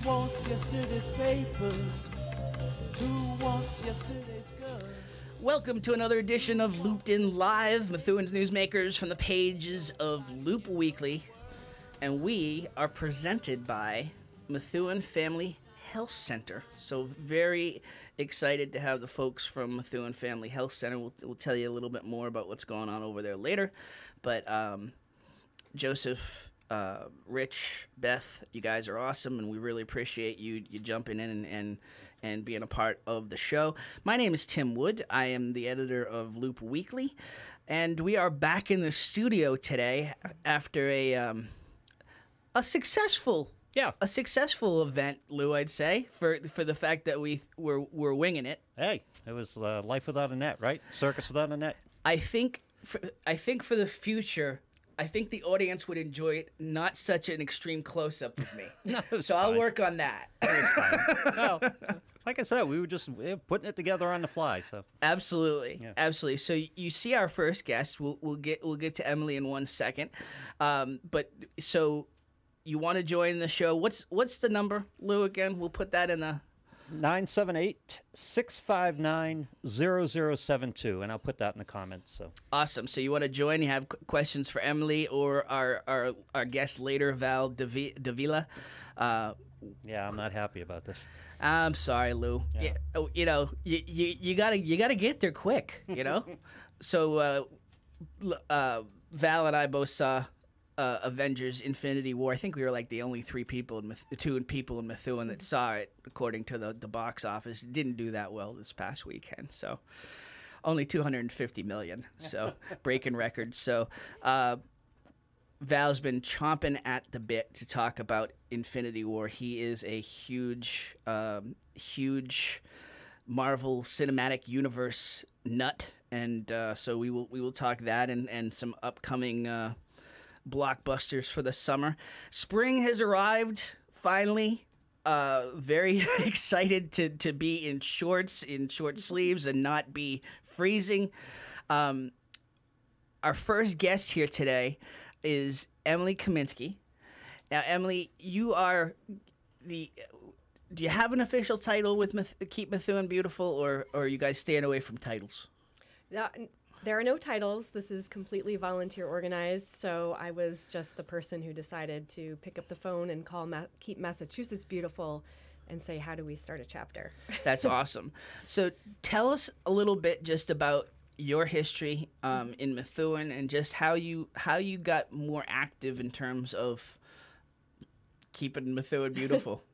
wants yesterday's papers? Who wants yesterday's girl? Welcome to another edition of Looped In Live, Methuen's newsmakers from the pages of Loop Weekly. And we are presented by Methuen Family Health Center. So very excited to have the folks from Methuen Family Health Center. We'll tell you a little bit more about what's going on over there later. But Joseph, Rich, Beth, you guys are awesome, and we really appreciate you jumping in and being a part of the show. My name is Tim Wood. I am the editor of Loop Weekly, and we are back in the studio today after a successful event, Lou. I'd say for the fact that we're winging it. Hey, it was life without a net, right? Circus without a net. I think for the future, I think the audience would enjoy it, not such an extreme close-up of me. No, so I'll work on that. It was fine. No, like I said, we were just putting it together on the fly. So Absolutely, Yeah. absolutely. So you see our first guest. We'll get to Emily in 1 second. But so you want to join the show? What's the number, Lou? Again, we'll put that in the 978-659-0072, and I'll put that in the comments. So awesome. So you want to join? You have questions for Emily or our guest later, Val Davila. yeah, I'm not happy about this. I'm sorry, Lou. Yeah. You know, you gotta get there quick. You know, so Val and I both saw Avengers: Infinity War. I think we were like the only two people in Methuen that saw it, according to the box office. It didn't do that well this past weekend, so only 250 million. So breaking records. So Val's been chomping at the bit to talk about Infinity War. He is a huge Marvel Cinematic Universe nut, and so we will talk that and some upcoming blockbusters for the summer. Spring has arrived finally. Very excited to be in short sleeves and not be freezing. Our first guest here today is Emily Kaminsky. Now, Emily, you are do you have an official title with Keep Methuen Beautiful, or are you guys staying away from titles? There are no titles. This is completely volunteer organized, so I was just the person who decided to pick up the phone and call Keep Massachusetts Beautiful and say, how do we start a chapter? That's awesome. So tell us a little bit just about your history in Methuen and just how you got more active in terms of keeping Methuen beautiful.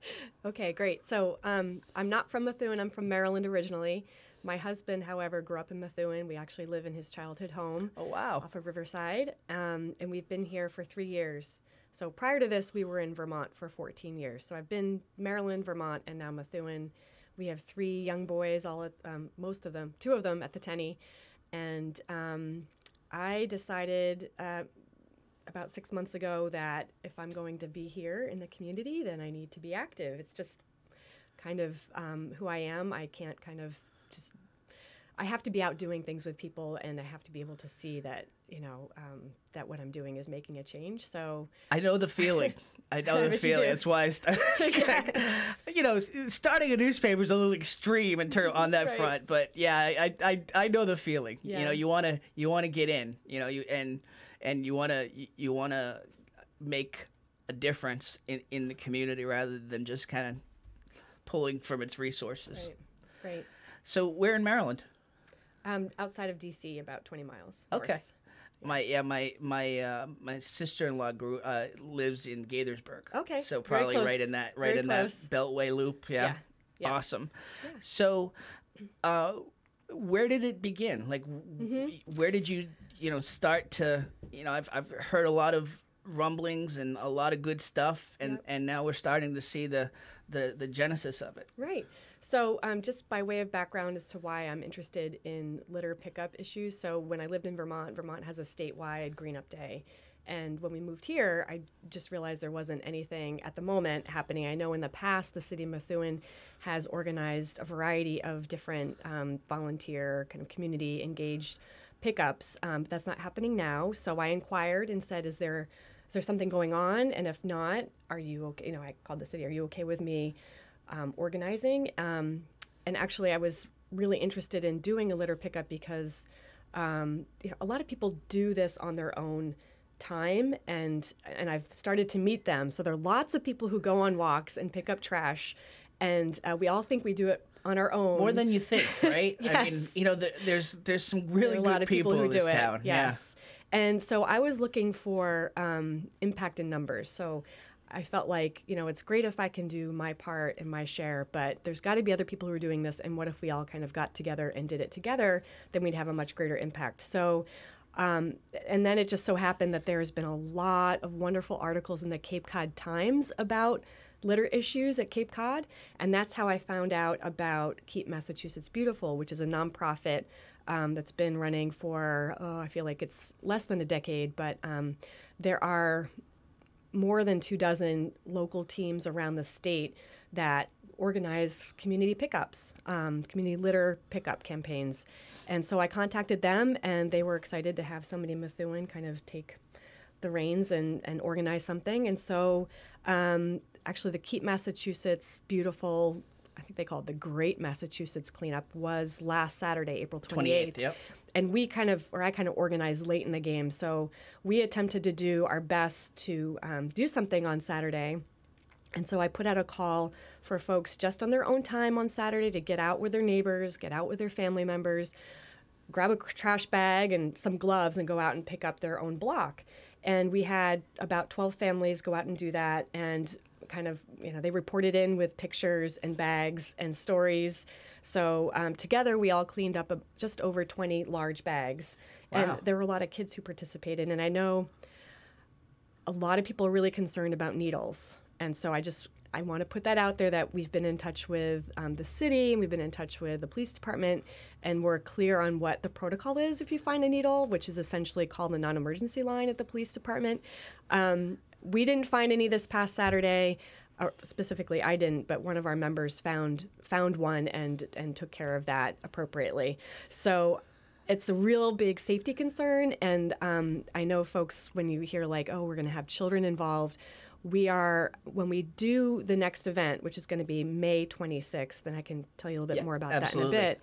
Okay, great. So I'm not from Methuen. I'm from Maryland originally. My husband, however, grew up in Methuen. We actually live in his childhood home. Oh, wow. Off of Riverside. And we've been here for 3 years. So prior to this, we were in Vermont for 14 years. So I've been Maryland, Vermont, and now Methuen. We have 3 young boys, all at, most of them, 2 of them at the Tenny. And I decided about 6 months ago that if I'm going to be here in the community, then I need to be active. It's just kind of who I am. I can't kind of I have to be out doing things with people, and I have to be able to see that, that what I'm doing is making a change. So I know the feeling. I know the feeling. That's why starting a newspaper is a little extreme on that Right. front. But yeah, I know the feeling. Yeah. You know, you want to get in. You know, and you want to make a difference in the community rather than just kind of pulling from its resources. Right. So we're in Maryland. Outside of D.C., about 20 miles. Okay. North. My sister-in-law lives in Gaithersburg. Okay. So Very probably close. right in that Very close. Beltway loop. Yeah. Yeah. Awesome. Yeah. So, where did it begin? Like, where did you start to? I've heard a lot of rumblings and a lot of good stuff, and now we're starting to see the genesis of it. Right. So just by way of background as to why I'm interested in litter pickup issues. So when I lived in Vermont, Vermont has a statewide Green Up Day. And when we moved here, I just realized there wasn't anything at the moment happening. I know in the past, the city of Methuen has organized a variety of different volunteer kind of community engaged pickups. But that's not happening now. So I inquired and said, is there is there something going on? And if not, are you okay? I called the city. Are you okay with me organizing? And actually, I was really interested in doing a litter pickup because a lot of people do this on their own time, and I've started to meet them. So there are lots of people who go on walks and pick up trash, and we all think we do it on our own. More than you think, right? Yes. I mean, there's some really There are a good lot of people who in this do it. town. Yes. And so I was looking for impact in numbers. So I felt like, it's great if I can do my part and my share, but there's got to be other people who are doing this. And what if we all kind of got together and did it together? Then we'd have a much greater impact. So, and then it just so happened that there's been a lot of wonderful articles in the Cape Cod Times about litter issues at Cape Cod. And that's how I found out about Keep Massachusetts Beautiful, which is a nonprofit that's been running for, I feel like it's less than a decade, but there are more than 24 local teams around the state that organize community pickups, community litter pickup campaigns. And so I contacted them, and they were excited to have somebody in Methuen kind of take the reins and organize something. And so actually the Keep Massachusetts Beautiful, I think they call it the Great Massachusetts Cleanup, was last Saturday, April 28th. Yep. And I kind of organized late in the game. So we attempted to do our best to do something on Saturday. And so I put out a call for folks just on their own time on Saturday to get out with their neighbors, get out with their family members, grab a trash bag and some gloves and go out and pick up their own block. And we had about 12 families go out and do that. And kind of, they reported in with pictures and bags and stories. So together we all cleaned up just over 20 large bags. Wow. And there were a lot of kids who participated. And I know a lot of people are really concerned about needles. And so I want to put that out there that we've been in touch with the city, and we've been in touch with the police department, and we're clear on what the protocol is if you find a needle, which is essentially called the non-emergency line at the police department. We didn't find any this past Saturday. Or specifically, I didn't, but one of our members found one and took care of that appropriately. So it's a real big safety concern, and I know folks, when you hear like, oh, we're going to have children involved, when we do the next event, which is going to be May 26th, and I can tell you a little bit more about absolutely. that in a bit,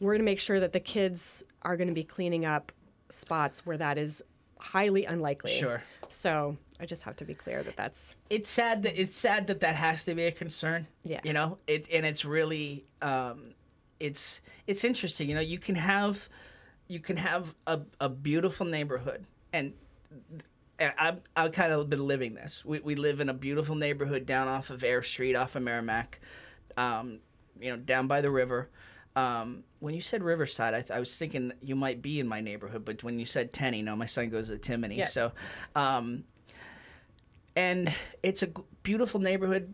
we're going to make sure that the kids are going to be cleaning up spots where that is highly unlikely. Sure. So I just have to be clear that that's... It's sad that has to be a concern. Yeah. And it's really it's interesting. You can have a beautiful neighborhood, and I've kind of been living this. We live in a beautiful neighborhood down off of Air Street, off of Merrimack, down by the river. When you said Riverside, I was thinking you might be in my neighborhood, but when you said Tenny, no, my son goes to Timony. Yeah. So, and it's a beautiful neighborhood,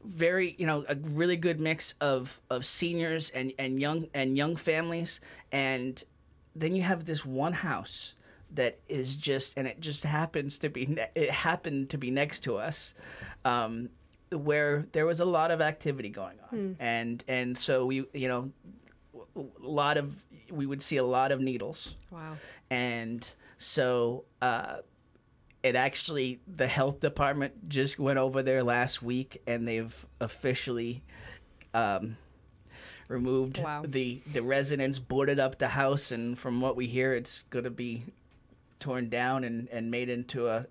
very, a really good mix of seniors and young families. And then you have this one house that is it just happens to be, it happened to be next to us, where there was a lot of activity going on. And so we would see a lot of needles. Wow. And so the health department just went over there last week, and they've officially removed Wow. the residents, boarded up the house, and from what we hear, it's going to be torn down and made into a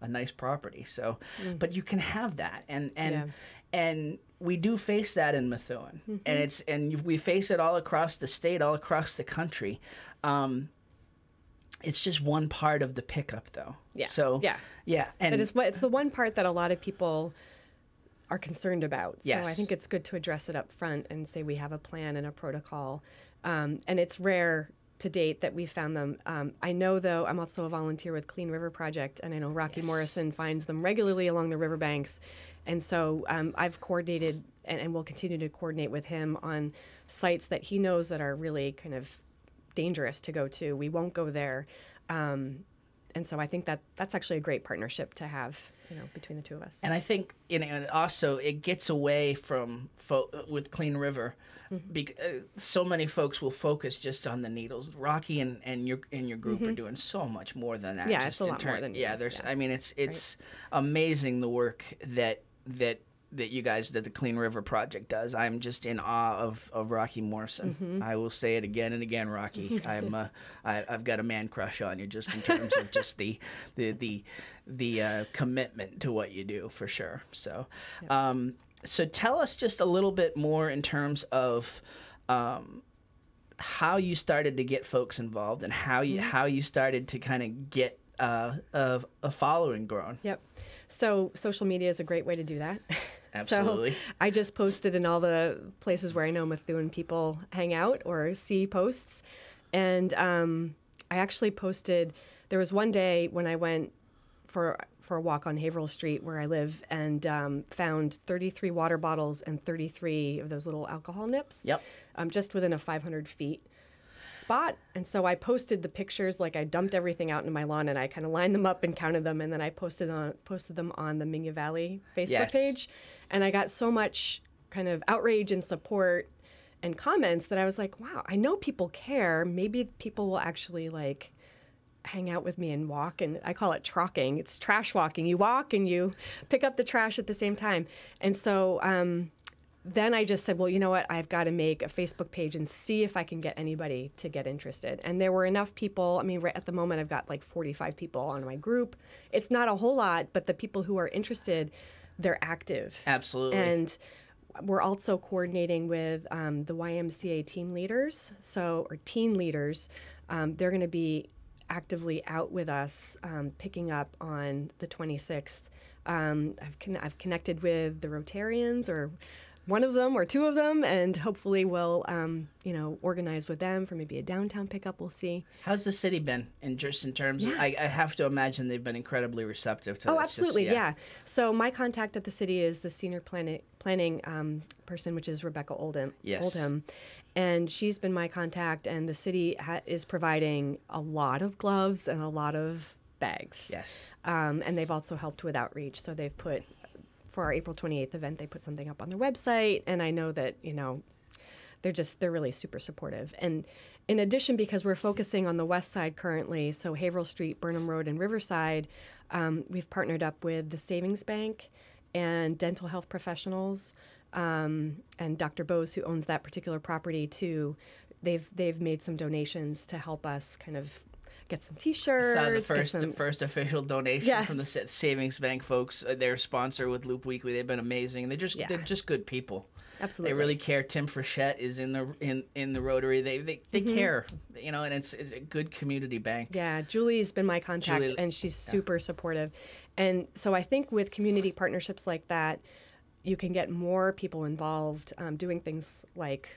nice property. So, but you can have that, and we do face that in Methuen, and we face it all across the state, all across the country. It's just one part of the pickup, though. Yeah. So yeah, and it's the one part that a lot of people are concerned about. So Yes. I think it's good to address it up front and say we have a plan and a protocol. And it's rare to date that we've found them. I know, though, I'm also a volunteer with Clean River Project, and I know Rocky Morrison finds them regularly along the riverbanks. And so I've coordinated and will continue to coordinate with him on sites that he knows that are really kind of dangerous to go to. We won't go there. And And so I think that that's actually a great partnership to have, between the two of us. And I think, and also it gets away from with Clean River. So many folks will focus just on the needles. Rocky and your group are doing so much more than that. Yeah, just it's a lot more than needles, there's. yeah. I mean, it's amazing the work that you guys, that the Clean River Project does. I'm just in awe of Rocky Morrison. I will say it again and again, Rocky. I've got a man crush on you, just in terms of just the commitment to what you do, for sure. So, so tell us just a little bit more in terms of how you started to get folks involved, and how you started to kind of get a following grown. Yep. So social media is a great way to do that. Absolutely. So I just posted in all the places where I know Methuen people hang out or see posts. And I actually posted, there was one day when I went for a walk on Haverhill Street where I live, and found 33 water bottles and 33 of those little alcohol nips. Yep. Just within a 500 feet spot. And so I posted the pictures, like I dumped everything out into my lawn and I kind of lined them up and counted them, and then I posted them on the Minga Valley Facebook page. And I got so much kind of outrage and support and comments that I was like, wow, I know people care. Maybe people will actually like hang out with me and walk. And I call it trocking. It's trash walking. You walk and you pick up the trash at the same time. And so then I just said, well, you know what? I've got to make a Facebook page and see if I can get anybody to get interested. And there were enough people. I mean, right at the moment, I've got like 45 people on my group. It's not a whole lot, but the people who are interested, they're active. Absolutely. And we're also coordinating with the YMCA team leaders, or teen leaders. They're going to be actively out with us, picking up on the 26th. I've connected with the Rotarians, or one of them or two of them, and hopefully we'll organize with them for maybe a downtown pickup. We'll see. How's the city been in terms of, I have to imagine they've been incredibly receptive to this. Oh, absolutely, yeah. So my contact at the city is the senior planning person, which is Rebecca Oldham. Yes. Oldham. And she's been my contact, and the city is providing a lot of gloves and a lot of bags. Yes. And they've also helped with outreach. So they've put, for our April 28th event, they put something up on their website, and I know that, they're really super supportive. And in addition, because we're focusing on the west side currently, so Haverhill Street, Burnham Road, and Riverside, we've partnered up with the Savings Bank and dental health professionals, and Dr. Bose, who owns that particular property too. They've made some donations to help us kind of get some T-shirts. I saw the first official donation from the Yes. Savings Bank folks. Their sponsor with Loop Weekly. They've been amazing. They're just good people. Absolutely. They really care. Tim Frechette is in the Rotary. They care, and it's a good community bank. Yeah, Julie's been my contact, and she's super supportive. And so I think with community partnerships like that, you can get more people involved. Doing things like,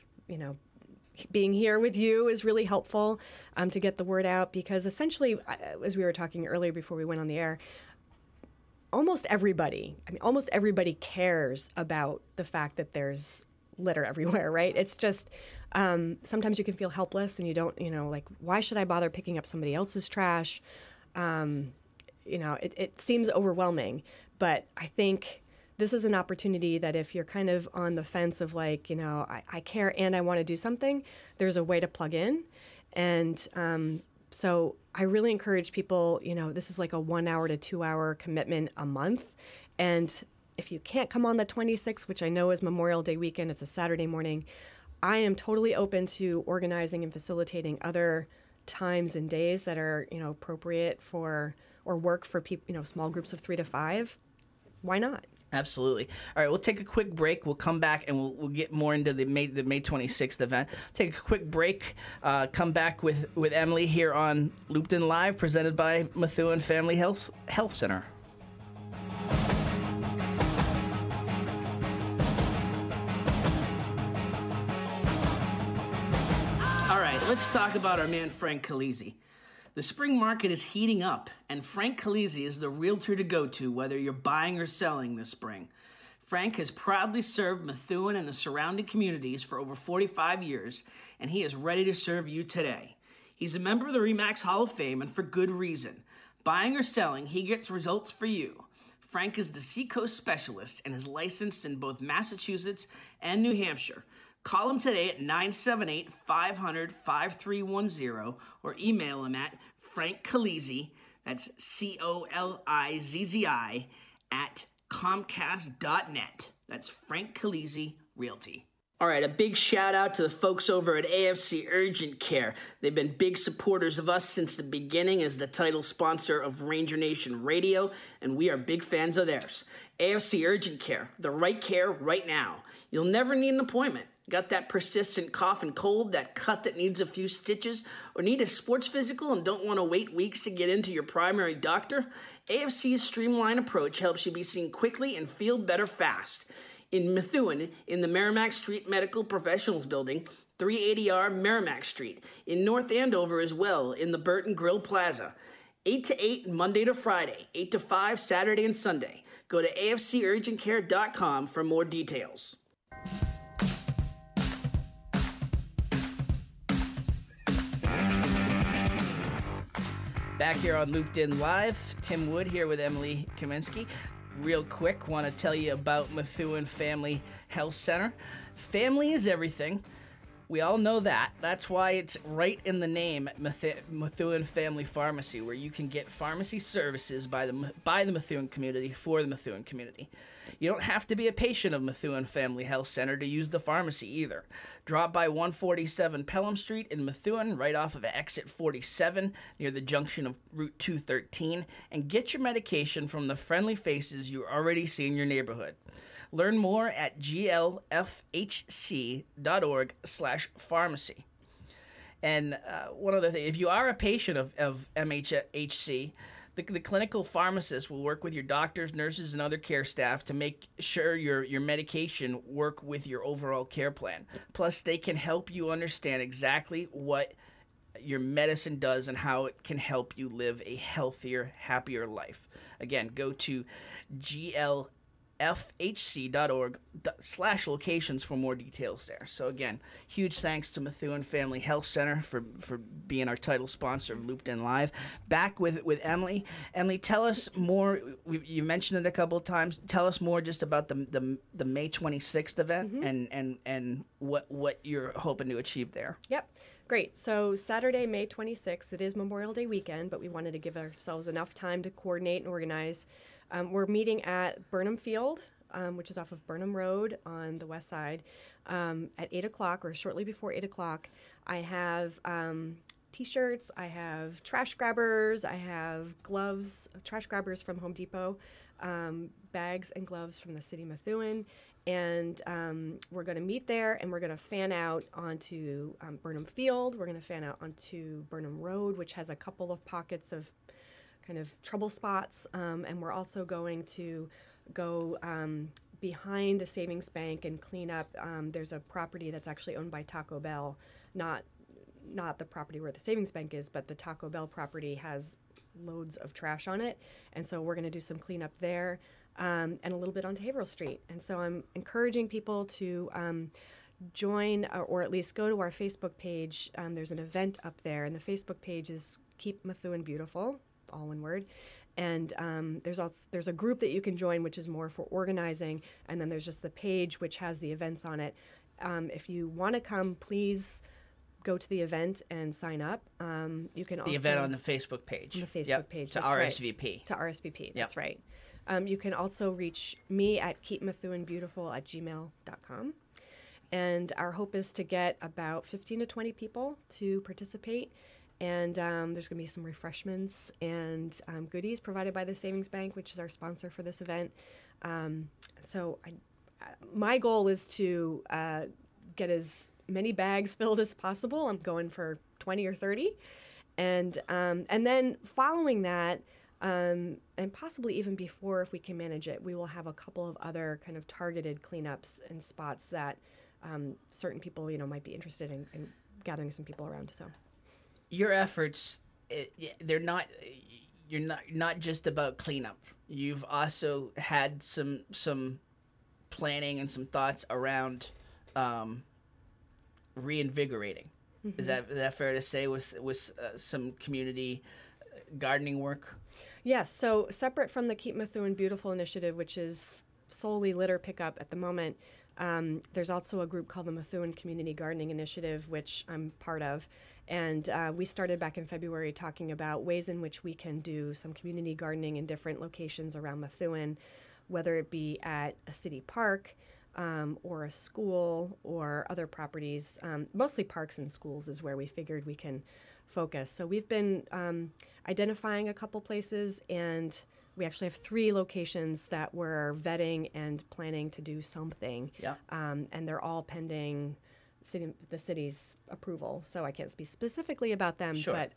being here with you is really helpful to get the word out, because essentially, as we were talking earlier before we went on the air, almost everybody cares about the fact that there's litter everywhere, right? It's just, sometimes you can feel helpless and you don't, like, why should I bother picking up somebody else's trash? It seems overwhelming, but I think this is an opportunity that if you're kind of on the fence of like, I care and I want to do something, there's a way to plug in. And so I really encourage people, this is like a 1 hour to 2 hour commitment a month. And if you can't come on the 26th, which I know is Memorial Day weekend, it's a Saturday morning, I am totally open to organizing and facilitating other times and days that are, appropriate for or work for people, small groups of 3 to 5. Why not? Absolutely. All right, we'll take a quick break. We'll come back and we'll get more into the May 26th event. Take a quick break. Come back with Emily here on Looped In Live, presented by Methuen Family Health Center. All right, let's talk about our man Frank Khaleesi. The spring market is heating up, and Frank Khaleesi is the realtor to go to whether you're buying or selling this spring. Frank has proudly served Methuen and the surrounding communities for over 45 years, and he is ready to serve you today. He's a member of the RE/MAX Hall of Fame, and for good reason. Buying or selling, he gets results for you. Frank is the Seacoast specialist and is licensed in both Massachusetts and New Hampshire. Call him today at 978-500-5310 or email him at Frank Colizzi, that's Colizzi, at Comcast.net. That's Frank Colizzi Realty. All right, a big shout out to the folks over at AFC Urgent Care. They've been big supporters of us since the beginning as the title sponsor of Ranger Nation Radio, and we are big fans of theirs. AFC Urgent Care, the right care right now. You'll never need an appointment. Got that persistent cough and cold, that cut that needs a few stitches, or need a sports physical and don't want to wait weeks to get into your primary doctor? AFC's streamlined approach helps you be seen quickly and feel better fast. In Methuen, in the Merrimack Street Medical Professionals Building, 380R Merrimack Street. In North Andover as well, in the Burton Grill Plaza. 8 to 8 Monday to Friday, 8 to 5 Saturday and Sunday. Go to afcurgentcare.com for more details. Back here on Looped In Live, Tim Wood here with Emily Kaminsky. Real quick, want to tell you about Methuen Family Health Center. Family is everything. We all know that. That's why it's right in the name, Methuen Family Pharmacy, where you can get pharmacy services by the Methuen community for the Methuen community. You don't have to be a patient of Methuen Family Health Center to use the pharmacy either. Drop by 147 Pelham Street in Methuen, right off of exit 47 near the junction of Route 213, and get your medication from the friendly faces you already see in your neighborhood. Learn more at glfhc.org/pharmacy. And one other thing, if you are a patient of MHC, the clinical pharmacist will work with your doctors, nurses, and other care staff to make sure your medication work with your overall care plan. Plus, they can help you understand exactly what your medicine does and how it can help you live a healthier, happier life. Again, go to glfhc.org/locations for more details there. So again, huge thanks to Methuen Family Health Center for being our title sponsor of Looped In Live. Back with Emily. Emily, tell us more. You mentioned it a couple of times. Tell us more just about the May 26th event and what you're hoping to achieve there. Yep. Great. So Saturday, May 26th, it is Memorial Day weekend, but we wanted to give ourselves enough time to coordinate and organize. We're meeting at Burnham Field, which is off of Burnham Road on the west side, at 8 o'clock or shortly before 8 o'clock. I have T-shirts, I have trash grabbers, I have gloves, trash grabbers from Home Depot, bags and gloves from the city of Methuen. And we're going to meet there, and we're going to fan out onto Burnham Field. We're going to fan out onto Burnham Road, which has a couple of pockets of kind of trouble spots, and we're also going to go behind the savings bank and clean up. There's a property that's actually owned by Taco Bell, not the property where the savings bank is, but the Taco Bell property has loads of trash on it, and so we're going to do some cleanup there, and a little bit on Haverhill Street. And so I'm encouraging people to join or at least go to our Facebook page. There's an event up there, and the Facebook page is Keep Methuen Beautiful, all one word. And there's a group that you can join, which is more for organizing, and then there's just the page which has the events on it. If you want to come, please go to the event and sign up. You can also... The event on the Facebook page. On the Facebook page, to that's RSVP. Right. To RSVP, that's right. You can also reach me at keepmethuenbeautiful@gmail.com. And our hope is to get about 15 to 20 people to participate. And there's going to be some refreshments and goodies provided by the Savings Bank, which is our sponsor for this event. My goal is to get as many bags filled as possible. I'm going for 20 or 30. And then following that, and possibly even before, if we can manage it, we will have a couple of other kind of targeted cleanups and spots that certain people, might be interested in gathering some people around. So. Your efforts, you're not just about cleanup. You've also had some planning and some thoughts around reinvigorating. Mm-hmm. Is that fair to say? With some community gardening work? Yes, so separate from the Keep Methuen Beautiful initiative, which is solely litter pickup at the moment, there's also a group called the Methuen Community Gardening Initiative, which I'm part of. And we started back in February talking about ways in which we can do some community gardening in different locations around Methuen, whether it be at a city park or a school or other properties. Mostly parks and schools is where we figured we can focus. So we've been identifying a couple places, and we actually have 3 locations that we're vetting and planning to do something. Yeah. And they're all pending the city's approval, so I can't speak specifically about them. Sure. But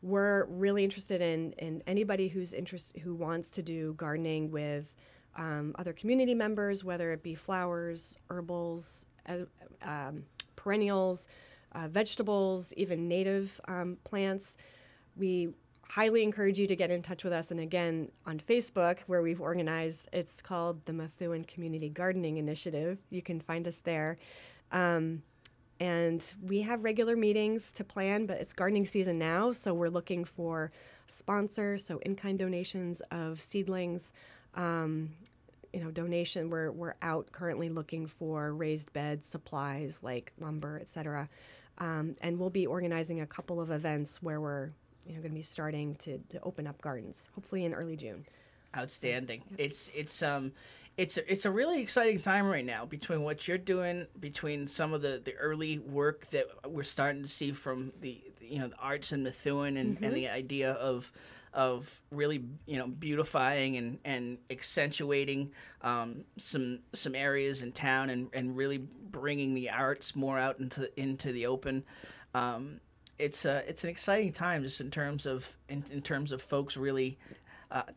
we're really interested in anybody who wants to do gardening with other community members, whether it be flowers, herbals, perennials, vegetables, even native plants. We highly encourage you to get in touch with us. And again, on Facebook, where we've organized, it's called the Methuen Community Gardening Initiative. You can find us there. And we have regular meetings to plan, but it's gardening season now, so we're looking for sponsors, so in-kind donations of seedlings, donation. We're out currently looking for raised beds, supplies like lumber, et cetera. And we'll be organizing a couple of events where we're going to be starting to open up gardens, hopefully in early June. Outstanding. It's a really exciting time right now between what you're doing, between some of the early work that we're starting to see from the arts in Methuen and the idea of really beautifying and accentuating some areas in town and really bringing the arts more out into the open. It's an exciting time just in terms of folks really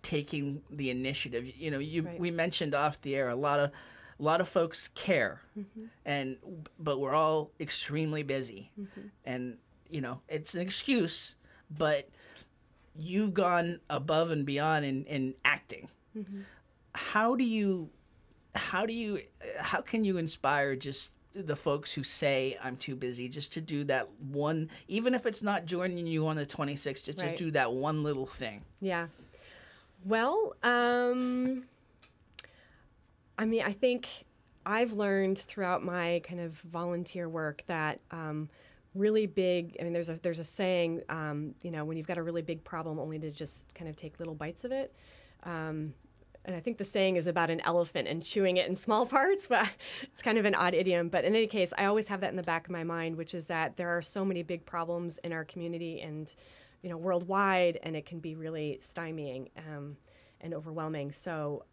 taking the initiative. Right. We mentioned off the air a lot of folks care, but we're all extremely busy, and it's an excuse, but you've gone above and beyond in acting. How can you inspire just the folks who say I'm too busy just to do that one, even if it's not joining you on the 26th, just Right. do that one little thing? Yeah. Well, I think I've learned throughout my kind of volunteer work that really big, there's a saying, when you've got a really big problem, only to just kind of take little bites of it. And I think the saying is about an elephant and chewing it in small parts, but it's kind of an odd idiom. But in any case, I always have that in the back of my mind, which is that there are so many big problems in our community and worldwide, and it can be really stymieing and overwhelming. So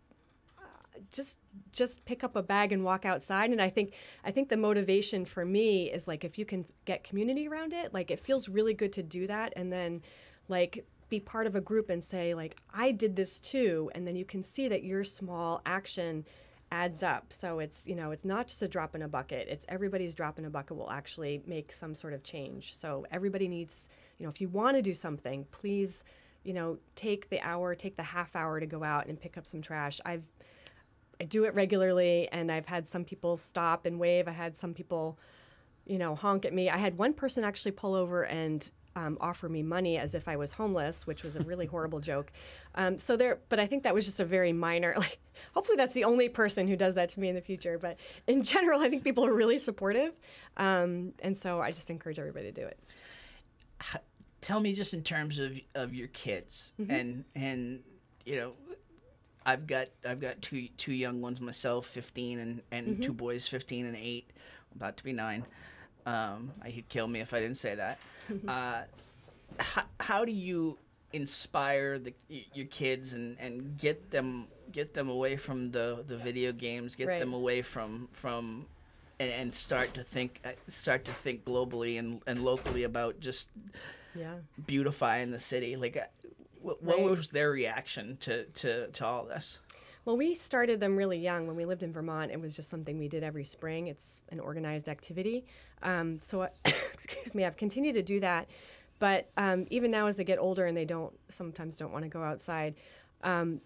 just pick up a bag and walk outside. And I think the motivation for me is like, if you can get community around it, like it feels really good to do that, and then like be part of a group and say like, I did this too, and then you can see that your small action adds up. So it's it's not just a drop in a bucket. It's everybody's drop in a bucket will actually make some sort of change. So everybody needs, if you want to do something, please, take the half hour to go out and pick up some trash. I do it regularly, and I've had some people stop and wave. I had some people, honk at me. I had one person actually pull over and offer me money as if I was homeless, which was a really horrible joke. But I think that was just a very minor, hopefully that's the only person who does that to me in the future. But in general, I think people are really supportive. And so I just encourage everybody to do it. Tell me just in terms of your kids and I've got two young ones myself, 15 and two boys, 15 and 8, about to be 9. He'd kill me if I didn't say that. How do you inspire your kids and get them away from the video games, get Right. them away from and start to think globally and locally about just beautifying the city? Like, what Right. was their reaction to all this? Well, we started them really young. When we lived in Vermont, it was just something we did every spring. It's an organized activity. Excuse me, I've continued to do that. But even now as they get older and they sometimes don't want to go outside,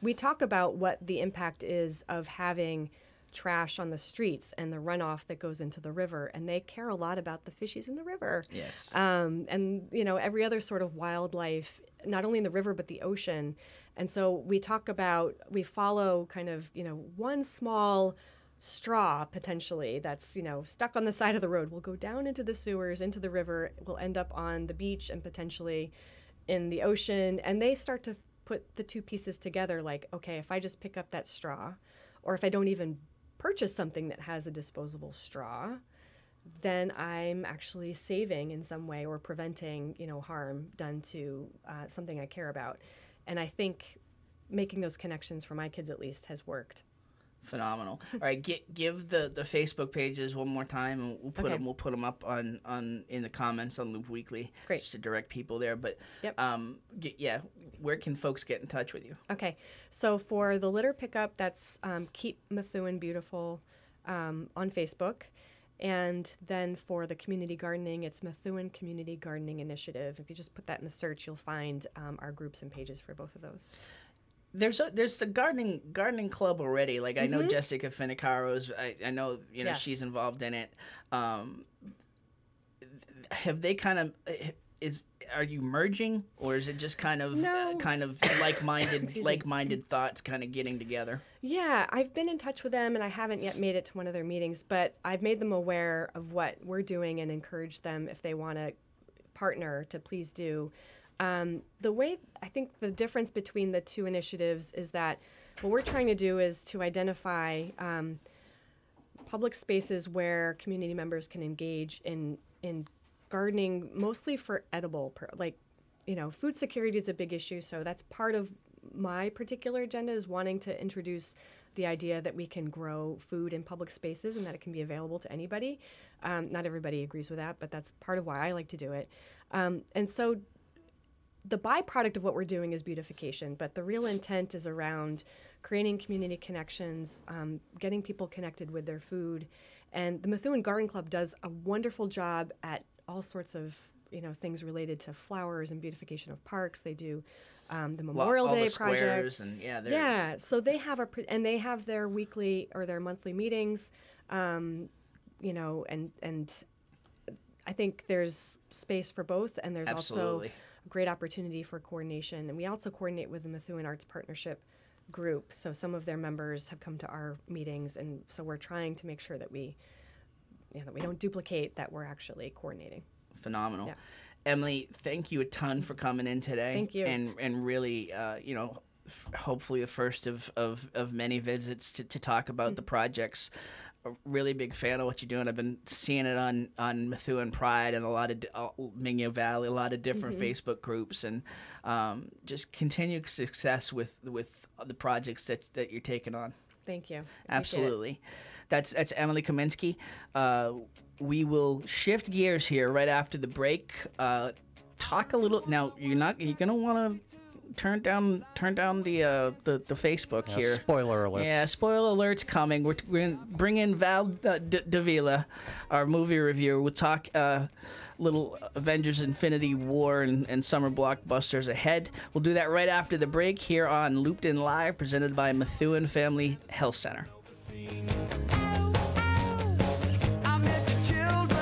we talk about what the impact is of having trash on the streets and the runoff that goes into the river. And they care a lot about the fishies in the river. Yes. And, every other sort of wildlife not only in the river, but the ocean. And so we follow kind of, one small straw potentially that's, stuck on the side of the road will go down into the sewers, into the river, will end up on the beach and potentially in the ocean. And they start to put the two pieces together like, okay, if I just pick up that straw, or if I don't even purchase something that has a disposable straw, then I'm actually saving in some way or preventing, harm done to something I care about. And I think making those connections for my kids at least has worked. Phenomenal. All right, give the Facebook pages one more time, and we'll put them up on in the comments on Loop Weekly. Great. Just to direct people there. But yep. Where can folks get in touch with you? Okay, so for the litter pickup, that's Keep Methuen Beautiful on Facebook. And then for the community gardening, it's Methuen Community Gardening Initiative. If you just put that in the search, you'll find our groups and pages for both of those. There's a gardening club already. Like I know Jessica Finicaro's. I know Yes. she's involved in it. Have they kind of are you merging, or is it just kind of No. like-minded thoughts kind of getting together? Yeah, I've been in touch with them, and I haven't yet made it to one of their meetings, but I've made them aware of what we're doing and encouraged them, if they want to partner, to please do. The way I think the difference between the two initiatives is that what we're trying to do is to identify public spaces where community members can engage in gardening, mostly for edible, food security is a big issue. So that's part of my particular agenda, is wanting to introduce the idea that we can grow food in public spaces and that it can be available to anybody. Not everybody agrees with that, but that's part of why I like to do it. And so the byproduct of what we're doing is beautification, but the real intent is around creating community connections, getting people connected with their food. And the Methuen Garden Club does a wonderful job at all sorts of things related to flowers and beautification of parks. They do the Memorial all Day the squares project. So they have their weekly or their monthly meetings, and I think there's space for both, and there's Absolutely. also a great opportunity for coordination. And we also coordinate with the Methuen Arts Partnership Group. So some of their members have come to our meetings, and so we're trying to make sure that we don't duplicate, that we're actually coordinating. Phenomenal. Yeah. Emily, thank you a ton for coming in today. Thank you. And really, hopefully the first of many visits to talk about the projects. A really big fan of what you're doing. I've been seeing it on Methuen Pride and a lot of Mingo Valley, a lot of different Facebook groups, and just continued success with the projects that you're taking on. Thank you. Absolutely. That's Emily Kaminsky. We will shift gears here right after the break. Talk a little. Now you're gonna want to turn down the Facebook here. Spoiler alert. Yeah, spoiler alert's coming. We're gonna bring in Val Davila, our movie reviewer. We'll talk little Avengers Infinity War and summer blockbusters ahead. We'll do that right after the break here on Looped In Live, presented by Methuen Family Health Center. I met the children.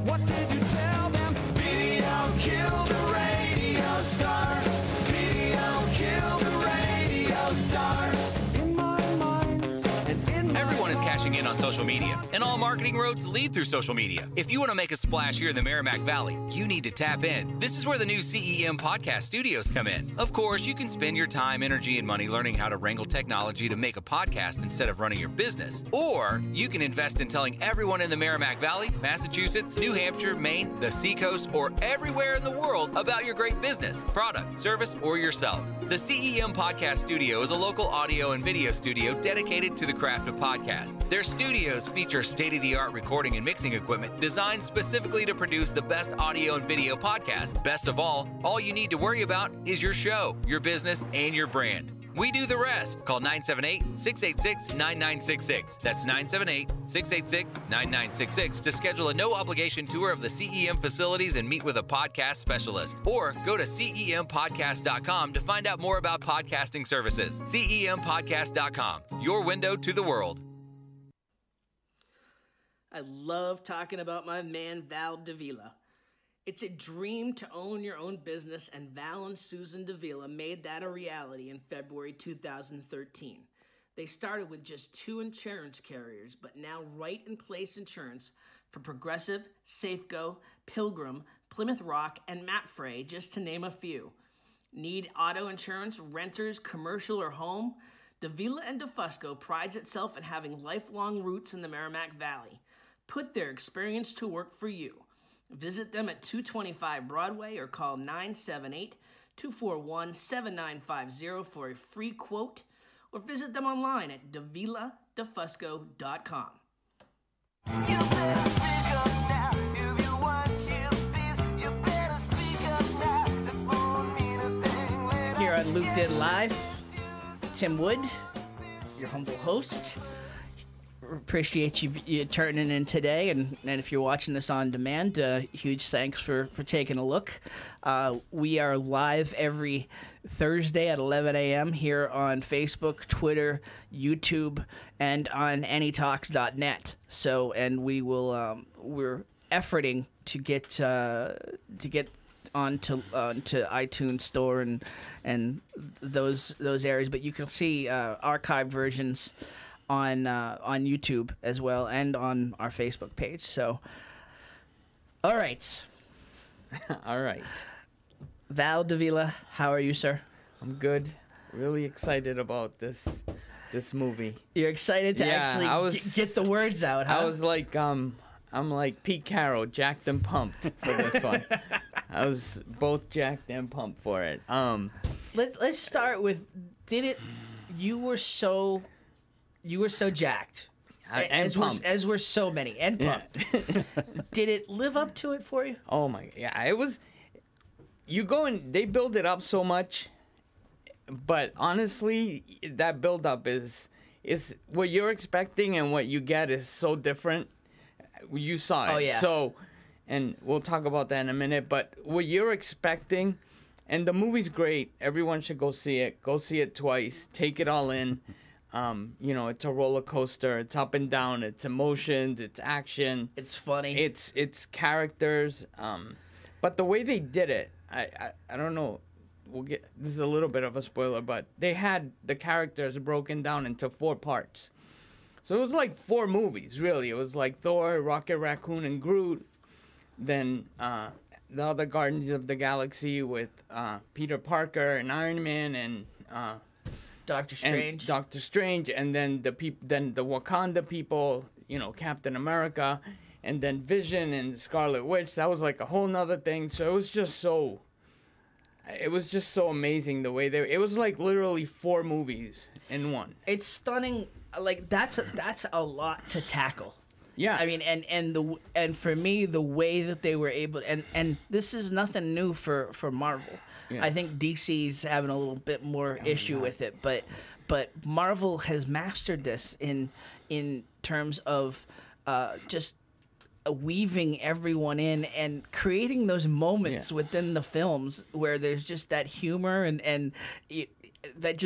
What did you tell them? Video killed the radio star. Video killed the radio star. In my mind and in my Everyone is cashing in on social media, and all marketing roads lead through social media. If you want to make a splash here in the Merrimack Valley, you need to tap in. This is where the new CEM Podcast Studios come in. Of course, you can spend your time, energy, and money learning how to wrangle technology to make a podcast instead of running your business. Or you can invest in telling everyone in the Merrimack Valley, Massachusetts, New Hampshire, Maine, the Seacoast, or everywhere in the world about your great business, product, service, or yourself. The CEM Podcast Studio is a local audio and video studio dedicated to the craft of podcasts. Their studios feature state-of-the-art recording and mixing equipment designed specifically to produce the best audio and video podcasts. Best of all you need to worry about is your show, your business, and your brand. We do the rest. Call 978-686-9966. That's 978-686-9966 to schedule a no-obligation tour of the CEM facilities and meet with a podcast specialist. Or go to CEMpodcast.com to find out more about podcasting services. CEMpodcast.com, your window to the world. I love talking about my man Val Davila. It's a dream to own your own business, and Val and Susan Davila made that a reality in February 2013. They started with just 2 insurance carriers, but now Right in Place Insurance for Progressive, Safeco, Pilgrim, Plymouth Rock, and Mapfre, just to name a few. Need auto insurance, renters, commercial, or home? Davila and DeFusco prides itself in having lifelong roots in the Merrimack Valley. Put their experience to work for you. Visit them at 225 Broadway or call 978-241-7950 for a free quote, or visit them online at daviladefusco.com. You better speak up now. If you want your peace, you better speak up now. It won't mean a thing later. Here on Luke Did Live, Tim Wood, your humble host. Appreciate you turning in today, and if you're watching this on demand, huge thanks for taking a look. We are live every Thursday at 11 a.m. here on Facebook, Twitter, YouTube, and on anytalks.net. So, and we will we're efforting to get onto iTunes Store and those areas, but you can see archived versions on YouTube as well, and on our Facebook page. So, all right. All right. Val Davila, how are you, sir? I'm good. Really excited about this movie. You're excited to actually get the words out, huh? I was like, I'm like Pete Carroll, jacked and pumped for this one. I was both jacked and pumped for it. Let's start with, you were so jacked. And pumped. As were so many, and pumped. Yeah. Did it live up to it for you? Oh my, yeah, it was. You go and they build it up so much, but honestly, that build up is what you're expecting, and what you get is so different. You saw it. Oh yeah. So, and we'll talk about that in a minute. But what you're expecting, and the movie's great. Everyone should go see it. Go see it twice. Take it all in. It's a roller coaster. It's up and down. It's emotions. It's action. It's funny. It's characters. But the way they did it, I don't know. This is a little bit of a spoiler, but they had the characters broken down into 4 parts. So it was like 4 movies, really. It was like Thor, Rocket Raccoon, and Groot. Then the other Guardians of the Galaxy with Peter Parker and Iron Man and Doctor Strange. And then the Wakanda people, Captain America, and then Vision and Scarlet Witch. That was like a whole nother thing. So it was just so amazing the way it was like literally 4 movies in one. It's stunning. Like that's a lot to tackle. Yeah. I mean, and for me, the way that they were able, and this is nothing new for Marvel. Yeah. I think DC's having a little bit more issue with it, but Marvel has mastered this in terms of just weaving everyone in and creating those moments within the films where there's just that humor and that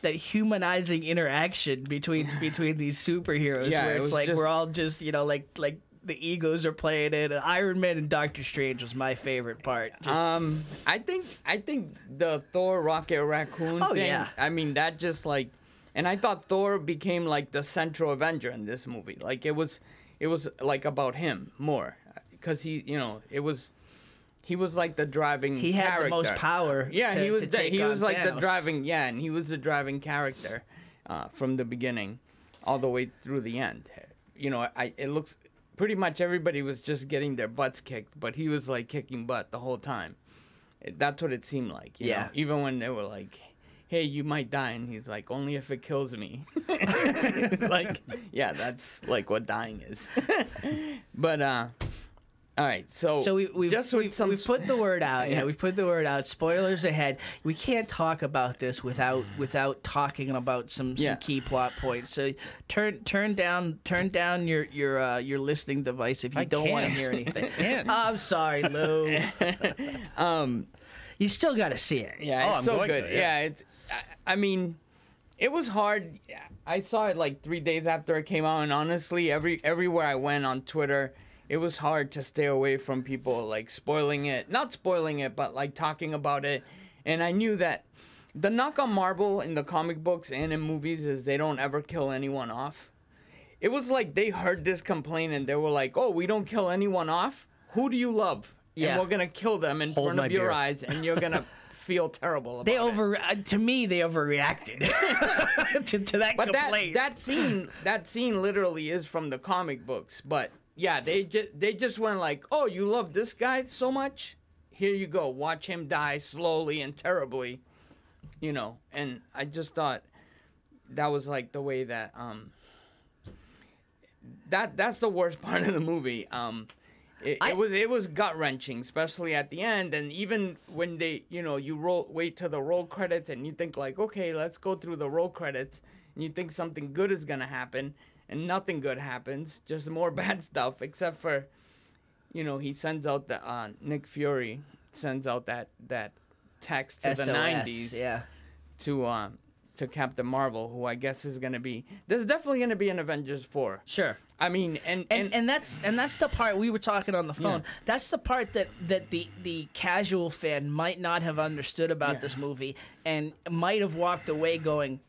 humanizing interaction between these superheroes, where it's like we're all just like the egos are playing it. Iron Man and Doctor Strange was my favorite part. I think the Thor Rocket Raccoon thing. Yeah. I mean, that just like, and I thought Thor became like the central Avenger in this movie. Like it was like about him more, because he was like the driving. He had the most power. Yeah, he was like Thanos. the driving. Yeah, and he was the driving character from the beginning all the way through the end. It looks pretty much everybody was just getting their butts kicked, but he was like kicking butt the whole time. That's what it seemed like. You know? Even when they were like, "Hey, you might die," and he's like, "Only if it kills me." It's like, yeah, that's like what dying is. But all right, so we've put the word out. Yeah, we've put the word out. Spoilers ahead. We can't talk about this without talking about some key plot points. So turn down your listening device if you don't want to hear anything. I'm sorry, Lou. You still got to see it. Yeah, it's so good. Yeah, I mean, it was hard. I saw it like 3 days after it came out, and honestly, everywhere I went on Twitter, it was hard to stay away from people like spoiling it, not spoiling it, but like talking about it. And I knew that the knock on Marvel in the comic books and in movies is they don't ever kill anyone off. It was like they heard this complaint and they were like, "Oh, we don't kill anyone off. Who do you love? Yeah. And we're gonna kill them in Hold front my of your beer. eyes, and you're gonna feel terrible about They it." to me they overreacted to that But complaint. that scene literally is from the comic books. But yeah, they just went like, "Oh, you love this guy so much? Here you go. Watch him die slowly and terribly." You know, and I just thought that was like the way that that's the worst part of the movie. It was gut wrenching, especially at the end, and even when they, you know, wait till the roll credits, and you think like, okay, let's go through the roll credits, and you think something good is gonna happen, and nothing good happens, just more bad stuff, except for, you know, he sends out the Nick Fury sends out that text to SOS, the 90s yeah. to Captain Marvel, who I guess is gonna be. There's definitely gonna be an Avengers 4. Sure. I mean, And that's the part we were talking on the phone. Yeah. That's the part that the casual fan might not have understood about Yeah. this movie and might have walked away going,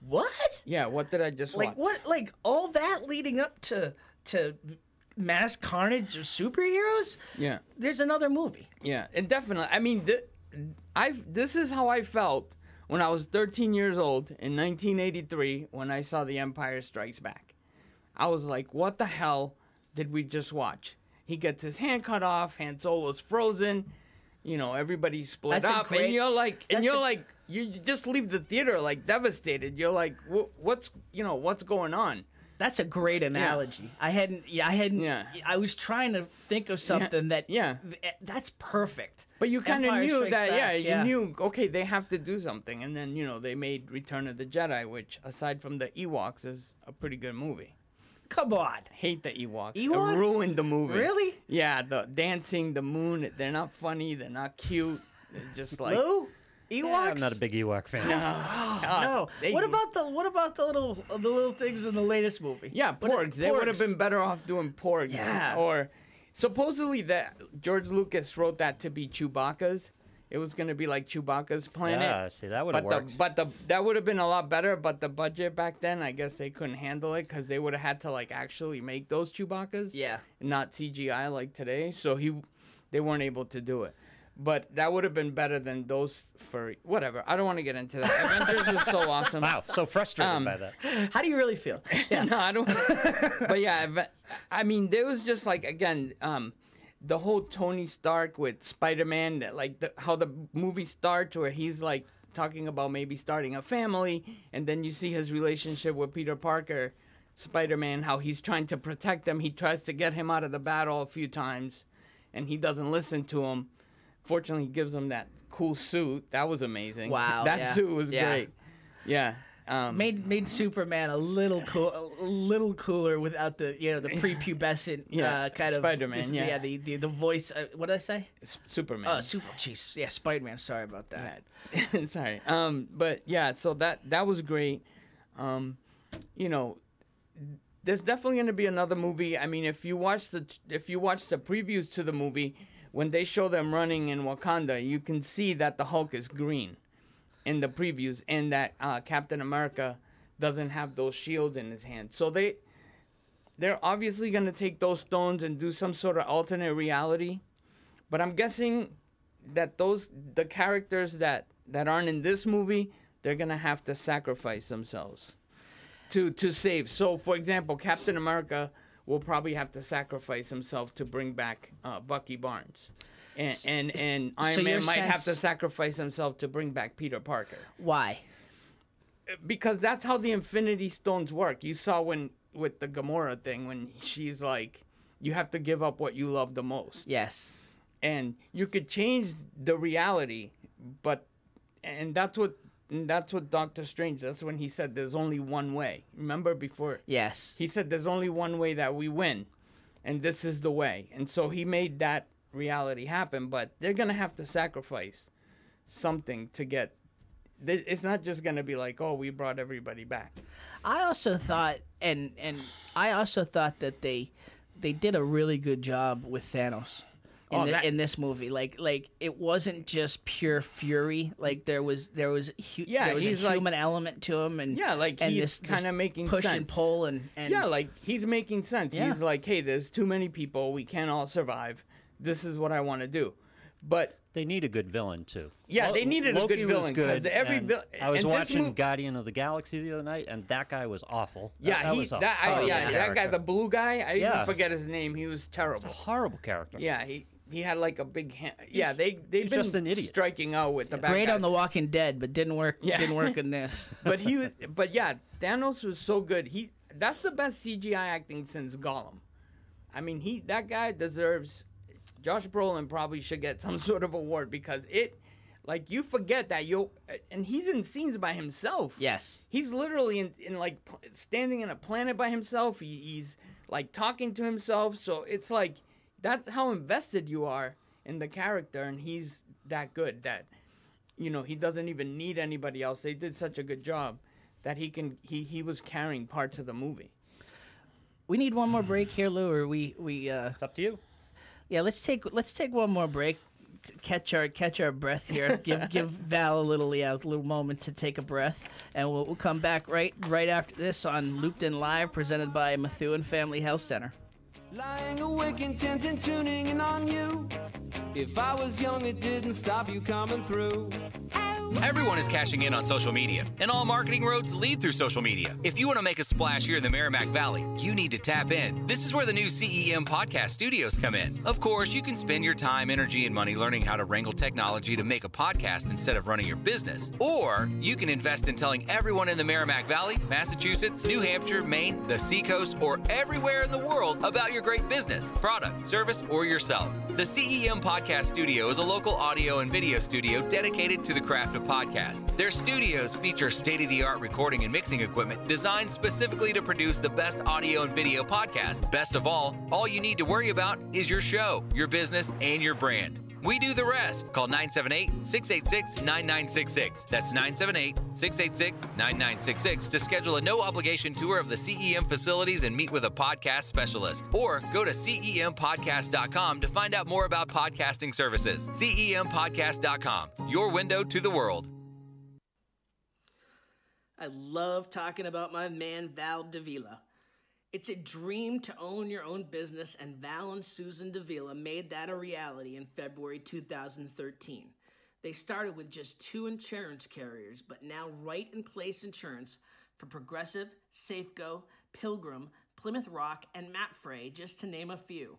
"What? yeah, what did I just watch? Like what? Like all that leading up to mass carnage of superheroes? Yeah. There's another movie." Yeah, and definitely. I mean, this is how I felt when I was 13 years old in 1983 when I saw The Empire Strikes Back. I was like, what the hell did we just watch? He gets his hand cut off, Han Solo's frozen, you know, everybody's split That's a up, great- and you're like, that's you just leave the theater like devastated. You're like, what's going on? That's a great analogy. I hadn't. Yeah. I was trying to think of something that. yeah. That's perfect. But you kind of Empire knew Strikes that, Back, you knew, okay, they have to do something. And then, you know, they made Return of the Jedi, which, aside from the Ewoks, is a pretty good movie. Come on. Hate the Ewoks. Ewoks? It ruined the movie. Really? Yeah, the dancing, the moon, they're not funny, they're not cute. They're just like... Lou? Ewoks? Yeah, I'm not a big Ewok fan. No. What about the little things in the latest movie? Yeah, porgs. They would have been better off doing porgs. Yeah. Or supposedly that George Lucas wrote that to be Chewbacca's. It was going to be like Chewbacca's planet. Yeah, see, that would have worked. That would have been a lot better. But the budget back then, I guess they couldn't handle it because they would have had to like actually make those Chewbaccas. Yeah. Not CGI like today. So they weren't able to do it. But that would have been better than those furry. Whatever. I don't want to get into that. Avengers is so awesome. Wow, so frustrated by that. How do you really feel? Yeah. No, I don't. But yeah, I mean, there was just like again, the whole Tony Stark with Spider-Man, like how the movie starts, where he's like talking about maybe starting a family, and then you see his relationship with Peter Parker, Spider-Man, how he's trying to protect him. He tries to get him out of the battle a few times, and he doesn't listen to him. Fortunately, he gives him that cool suit. That was amazing. Wow, that yeah. suit was Yeah. great. Yeah. Made Superman a little cooler without the the prepubescent Yeah, kind of Spider-Man, yeah. the voice. What did I say? Superman. Oh, jeez, yeah, Spider-Man. Sorry about that. Yeah. Sorry. But yeah, so that was great. You know, there's definitely going to be another movie. I mean, if you watch the previews to the movie, when they show them running in Wakanda, you can see that the Hulk is green in the previews, and that Captain America doesn't have those shields in his hand. So they're obviously going to take those stones and do some sort of alternate reality. But I'm guessing that the characters that aren't in this movie, they're going to have to sacrifice themselves to save. So, for example, Captain America will probably have to sacrifice himself to bring back Bucky Barnes. And Iron Man might have to sacrifice himself to bring back Peter Parker. Why? Because that's how the Infinity Stones work. You saw with the Gamora thing, when she's like, you have to give up what you love the most. Yes. And you could change the reality, and that's what Doctor Strange, that's when he said there's only one way. Remember before? Yes. He said there's only one way that we win, and this is the way. And so he made that reality happen, but they're going to have to sacrifice something to get. It's not just going to be like, oh, we brought everybody back. I also thought, and I also thought that they did a really good job with Thanos. In this movie, like it wasn't just pure fury. Like there was Yeah, there was a he's like- human element to him, and Yeah, like and he's this kind of making push sense. and pull, and Yeah, like he's making sense. Yeah. He's like, hey, there's too many people. We can't all survive. This is what I want to do. But They need a good villain too. Yeah, they needed a Loki good was villain, 'cause good, every and vil- I was and this watching mo- Guardian of the Galaxy the other night, and that guy was awful. yeah, that was a that horrible guy, character. the blue guy. I Yeah. even forget his name. He was It's a terrible. horrible character. Yeah, he had like a big hand. Yeah, they've he's been just an idiot. striking out with the bad great guys. on The Walking Dead, but didn't work. Yeah. Didn't work in this. But he was, but yeah, Thanos was so good. That's the best CGI acting since Gollum. I mean, that guy deserves. Josh Brolin probably should get some sort of award because like you forget that and he's in scenes by himself. Yes. He's literally in like standing in a planet by himself. He's like talking to himself. So it's like that's how invested you are in the character, and he's that good that he doesn't even need anybody else. They did such a good job that he was carrying parts of the movie. We need one more break here, Lou, or we It's up to you. yeah, let's take one more break. Catch our breath here. Give Val a little moment to take a breath, and we'll come back right after this on Looped In Live, presented by Methuen Family Health Center. Lying awake intent and tuning in on you. If I was young, it didn't stop you coming through. Everyone is cashing in on social media, and all marketing roads lead through social media. If you want to make a splash here in the Merrimack Valley, you need to tap in. This is where the new CEM podcast studios come in. Of course, you can spend your time, energy, and money learning how to wrangle technology to make a podcast instead of running your business. Or you can invest in telling everyone in the Merrimack Valley, Massachusetts, New Hampshire, Maine, the Seacoast, or everywhere in the world about your great business, product, service, or yourself. The CEM Podcast Studio is a local audio and video studio dedicated to the craft of podcasts. Their studios feature state-of-the-art recording and mixing equipment designed specifically to produce the best audio and video podcast. Best of all you need to worry about is your show, your business, and your brand. We do the rest. Call 978-686-9966. That's 978-686-9966 to schedule a no-obligation tour of the CEM facilities and meet with a podcast specialist. Or go to CEMpodcast.com to find out more about podcasting services. CEMpodcast.com, your window to the world. I love talking about my man Val Davila. It's a dream to own your own business, and Val and Susan Davila made that a reality in February 2013. They started with just 2 insurance carriers, but now Right in Place Insurance for Progressive, Safeco, Pilgrim, Plymouth Rock, and Mapfre, just to name a few.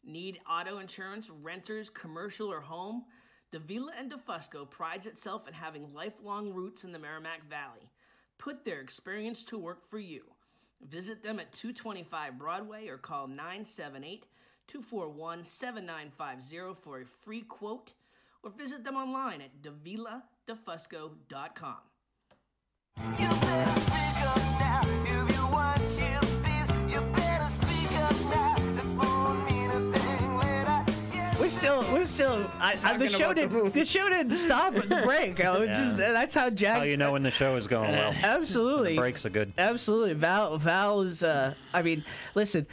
Need auto insurance, renters, commercial, or home? Davila and DeFusco prides itself in having lifelong roots in the Merrimack Valley. Put their experience to work for you. Visit them at 225 Broadway or call 978-241-7950 for a free quote, or visit them online at daviladefusco.com. You better speak up now if you want your peace. You better speak up now. It won't mean a thing later. Yeah. We're still. The show didn't stop at the break. That's how Jack. How you know when the show is going well. Absolutely. The breaks are good. Absolutely. Val is. Listen.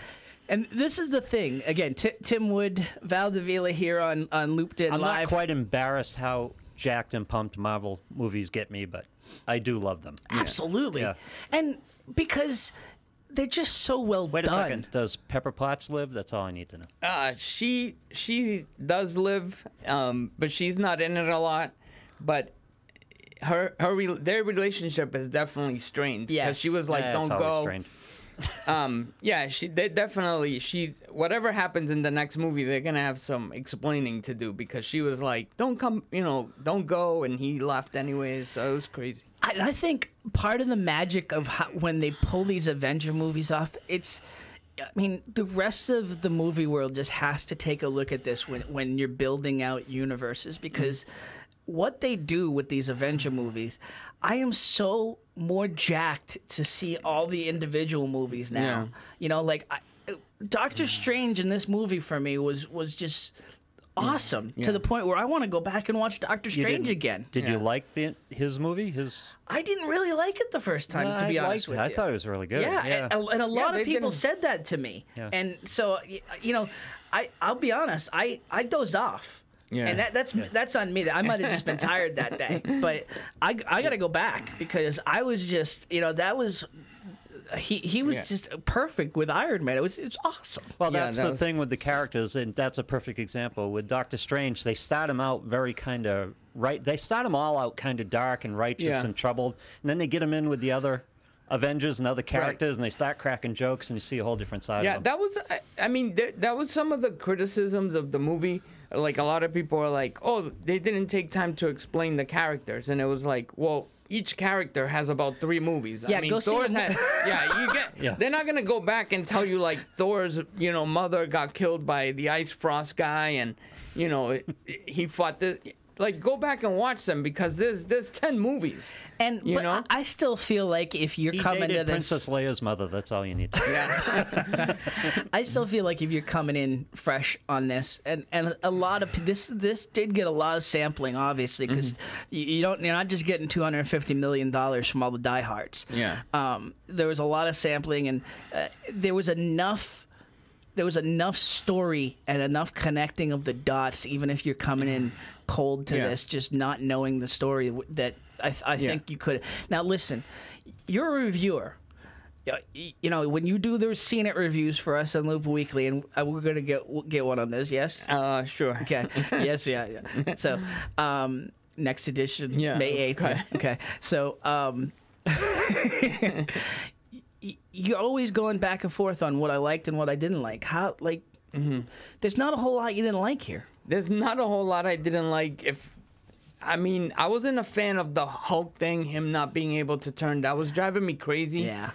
And this is the thing. Again, Tim Wood, Val Davila here on Looped In I'm Live. not quite embarrassed how jacked and pumped Marvel movies get me, but I do love them. Absolutely. Yeah. And because they're just so well Wait done. a second. Does Pepper Potts live? That's all I need to know. She does live, but she's not in it a lot. But their relationship is definitely strained. 'Cause Yes. she was like, Yeah, "Don't it's always go." strange. She's whatever happens in the next movie, they're gonna have some explaining to do because she was like, "Don't come, don't go," and he left anyways. So it was crazy. I think part of the magic of when they pull these Avenger movies off, the rest of the movie world just has to take a look at this when you're building out universes, because what they do with these Avenger movies, I am so more jacked to see all the individual movies now. Doctor Strange in this movie for me was just awesome Yeah. to the point where I want to go back and watch Doctor You Strange didn't- again. Did Yeah. you like his movie? I didn't really like it the first time, to be honest with I you. thought it was really good. Yeah, and a lot they of people didn't- said that to me, Yeah. and so I'll be honest, I dozed off, Yeah. and that's on me. I might have just been tired that day, but I got to go back because I was just that was. He was Yeah. just perfect with Iron Man. It's awesome. Well, Yeah, that's that the was- thing with the characters, and that's a perfect example. With Doctor Strange, they start him out very kind of right. They start him all out kind of dark and righteous Yeah. and troubled, and then they get him in with the other Avengers and other characters, and they start cracking jokes, and you see a whole different side Yeah, of them. that was. I mean, that was some of the criticisms of the movie. Like a lot of people are like, "Oh, they didn't take time to explain the characters," and it was like, well, each character has about 3 movies. Yeah, I mean, go see Thor's them. you get. Yeah. They're not gonna go back and tell you like Thor's, mother got killed by the ice frost guy, and he fought this. Like, go back and watch them because there's 10 movies. And You but know? I still feel like if you're He coming to dated this, Princess Leia's mother. That's all you need to know. Yeah. I still feel like if you're coming in fresh on this, and a lot of this did get a lot of sampling, obviously, because you're not just getting $250 million from all the diehards. Yeah. There was a lot of sampling, and there was enough story and enough connecting of the dots, even if you're coming in cold to Yeah. this, just not knowing the story that I think you could. Now, listen, you're a reviewer. When you do the Seen It reviews for us on Loop Weekly, and we're gonna get one on this, yes? Sure. Okay. Yes. Yeah. So, next edition, Yeah, May 8th. okay. Okay. So, you're always going back and forth on what I liked and what I didn't like. There's not a whole lot you didn't like here. There's not a whole lot I didn't like. I wasn't a fan of the Hulk thing, him not being able to turn. That was driving me crazy. Yeah.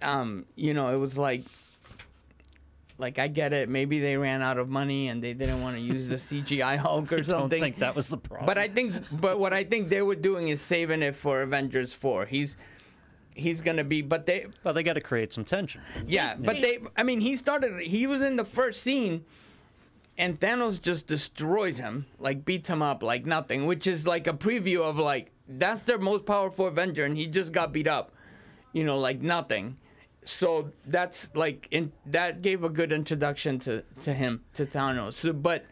It was like I get it. Maybe they ran out of money and they didn't want to use the CGI Hulk or I don't something. think that was the problem. But what I think they were doing is saving it for Avengers 4. He's gonna be, but they, Well, they got to create some tension. yeah, but he was in the first scene, and Thanos just destroys him, like beats him up like nothing, which is like a preview of like, that's their most powerful Avenger, and he just got beat up, like nothing. So that's like, that gave a good introduction to him, to Thanos. So, but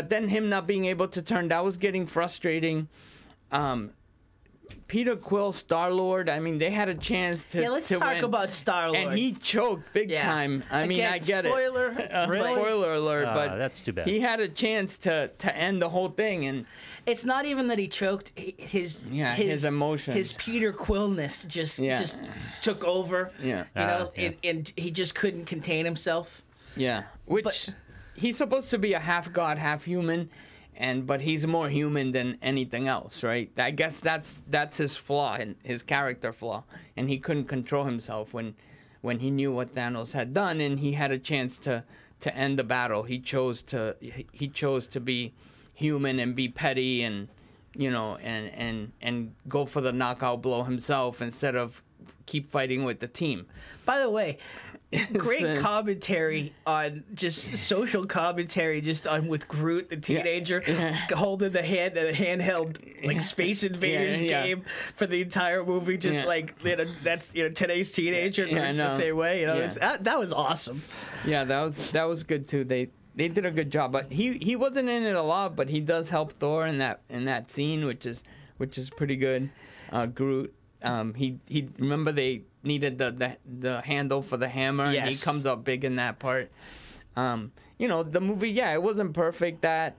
then him not being able to turn, that was getting frustrating. Peter Quill, Star-Lord, I mean, they had a chance to Yeah, let's to talk win. about Star-Lord. And he choked big Yeah. time. I mean, Again, I get spoiler, it. Really? Spoiler alert, but that's too bad. he had a chance to end the whole thing, and It's not even that he choked. His emotions. his Peter Quillness just took over. Yeah. And he just couldn't contain himself. yeah, which But- he's supposed to be a half god, half human, but he's more human than anything else, right? I guess that's his flaw, and his character flaw, and he couldn't control himself when he knew what Thanos had done, and he had a chance to end the battle. He chose to be human and be petty, and and go for the knockout blow himself instead of keep fighting with the team. By the way, great So- commentary on just social commentary, just on with Groot, the teenager, holding the handheld like Space Invaders Yeah. game for the entire movie, just Yeah. like that's today's teenager Yeah, I learns the know. same way. Yeah. That was awesome. Yeah, that was good too. They did a good job, but he wasn't in it a lot, but he does help Thor in that scene, which is pretty good. Groot, he remember they needed the handle for the hammer, and he Yes. comes up big in that part. The movie, it wasn't perfect. That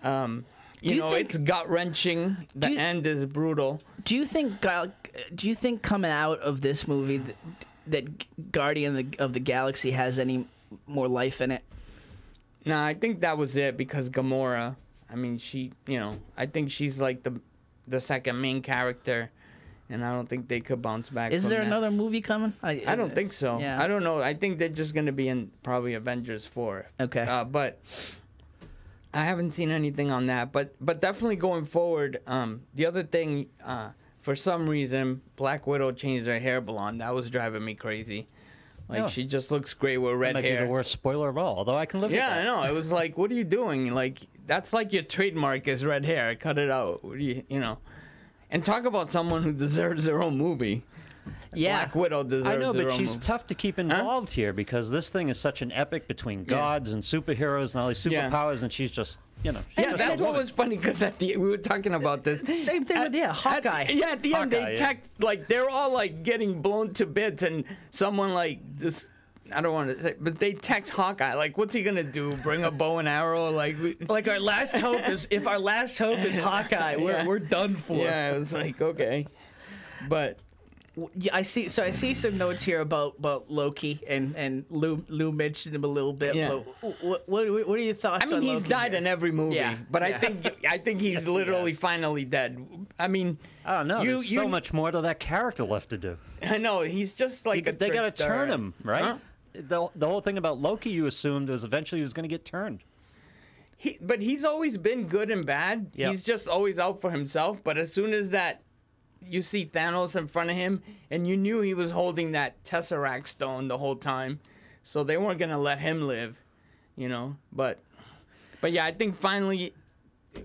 you think- it's gut wrenching. The Do you- end is brutal. Do you think coming out of this movie that Guardian of the Galaxy has any more life in it? No, I think that was it, because Gamora, I mean, she, I think she's like the second main character, and I don't think they could bounce back. Is from there that. another movie coming? I don't think so. Yeah. I don't know. I think they're just gonna be in probably Avengers 4. Okay. But I haven't seen anything on that. But definitely going forward. The other thing, for some reason, Black Widow changed her hair blonde. That was driving me crazy. Like Yeah. she just looks great with That red might be hair. the worst spoiler of all, although I can live with Yeah, that. I know. It was like, what are you doing? Like that's like your trademark is red hair. Cut it out. What do you know? And talk about someone who deserves their own movie. Yeah. Black Widow deserves I know, their but own she's movie. tough to keep involved here because this thing is such an epic between gods and superheroes and all these Yeah. superpowers, and she's just, she's Yeah, just that's a what woman. was funny because we were talking about this. It's the same thing with Hawkeye. At the end, Hawkeye, they yeah. text like they're all like getting blown to bits, and someone like this. I don't want to say, but they text Hawkeye like, "What's he gonna do? Bring a bow and arrow?" Like our last hope is if our last hope is Hawkeye, Yeah. we're done for. Yeah, it was like okay, but Yeah, I see. So I see some notes here about Loki, and Lou mentioned him a little bit. Yeah. But what are your thoughts? I mean, on he's Loki died here? in every movie. Yeah, But yeah. I think he's Yes, he literally does. finally dead. I mean, I don't know. You- There's you- so much more to that character left to do. I know he's just like a They got to trickster. turn him, right? Huh? The whole thing about Loki, you assumed, was eventually he was going to get turned. But he's always been good and bad. Yeah. He's just always out for himself. But as soon as that, you see Thanos in front of him, and you knew he was holding that Tesseract stone the whole time, so they weren't gonna let him live, you know. But yeah, I think finally,